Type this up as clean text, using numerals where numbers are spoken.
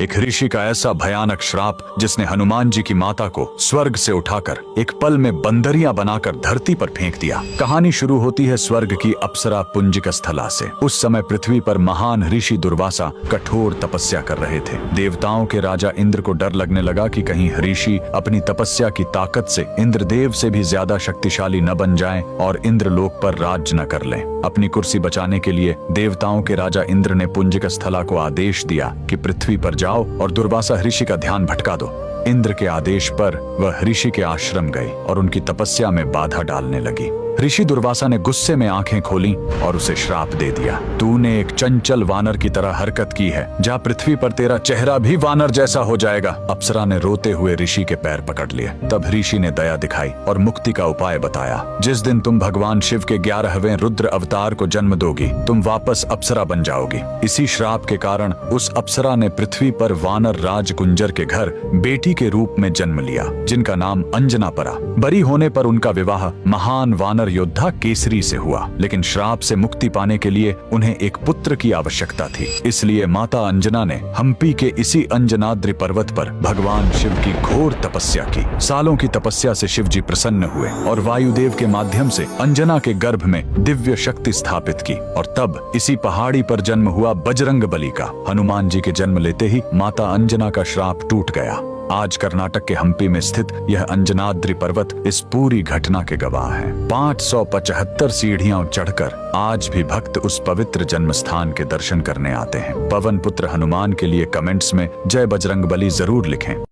एक ऋषि का ऐसा भयानक श्राप जिसने हनुमान जी की माता को स्वर्ग से उठाकर एक पल में बंदरिया बनाकर धरती पर फेंक दिया। कहानी शुरू होती है स्वर्ग की अप्सरा पुंजिक स्थला से। उस समय पृथ्वी पर महान ऋषि दुर्वासा कठोर तपस्या कर रहे थे। देवताओं के राजा इंद्र को डर लगने लगा कि कहीं ऋषि अपनी तपस्या की ताकत से इंद्रदेव से भी ज्यादा शक्तिशाली न बन जाएं और इंद्रलोक पर राज न कर लें। अपनी कुर्सी बचाने के लिए देवताओं के राजा इंद्र ने पुंजिक स्थला को आदेश दिया कि पृथ्वी पर जाओ और दुर्वासा ऋषि का ध्यान भटका दो। इंद्र के आदेश पर वह ऋषि के आश्रम गई और उनकी तपस्या में बाधा डालने लगी। ऋषि दुर्वासा ने गुस्से में आंखें खोली और उसे श्राप दे दिया। तूने एक चंचल वानर की तरह हरकत की है, जा पृथ्वी पर तेरा चेहरा भी वानर जैसा हो जाएगा। अप्सरा ने रोते हुए ऋषि के पैर पकड़ लिए। तब ऋषि ने दया दिखाई और मुक्ति का उपाय बताया। जिस दिन तुम भगवान शिव के 11वें रुद्र अवतार को जन्म दोगी, तुम वापस अप्सरा बन जाओगी। इसी श्राप के कारण उस अप्सरा ने पृथ्वी पर वानर राज कुंजर के घर बेटी के रूप में जन्म लिया, जिनका नाम अंजना पड़ा। बड़ी होने पर उनका विवाह महान वानर योद्धा केसरी से हुआ, लेकिन श्राप से मुक्ति पाने के लिए उन्हें एक पुत्र की आवश्यकता थी। इसलिए माता अंजना ने हम्पी के इसी अंजनाद्रि पर्वत पर भगवान शिव की घोर तपस्या की। सालों की तपस्या से शिव जी प्रसन्न हुए और वायुदेव के माध्यम से अंजना के गर्भ में दिव्य शक्ति स्थापित की। और तब इसी पहाड़ी पर जन्म हुआ बजरंग बली का। हनुमान जी के जन्म लेते ही माता अंजना का श्राप टूट गया। आज कर्नाटक के हम्पी में स्थित यह अंजनाद्रि पर्वत इस पूरी घटना के गवाह है। 575 सीढ़ियां चढ़कर आज भी भक्त उस पवित्र जन्म स्थान के दर्शन करने आते हैं। पवन पुत्र हनुमान के लिए कमेंट्स में जय बजरंग बली जरूर लिखें।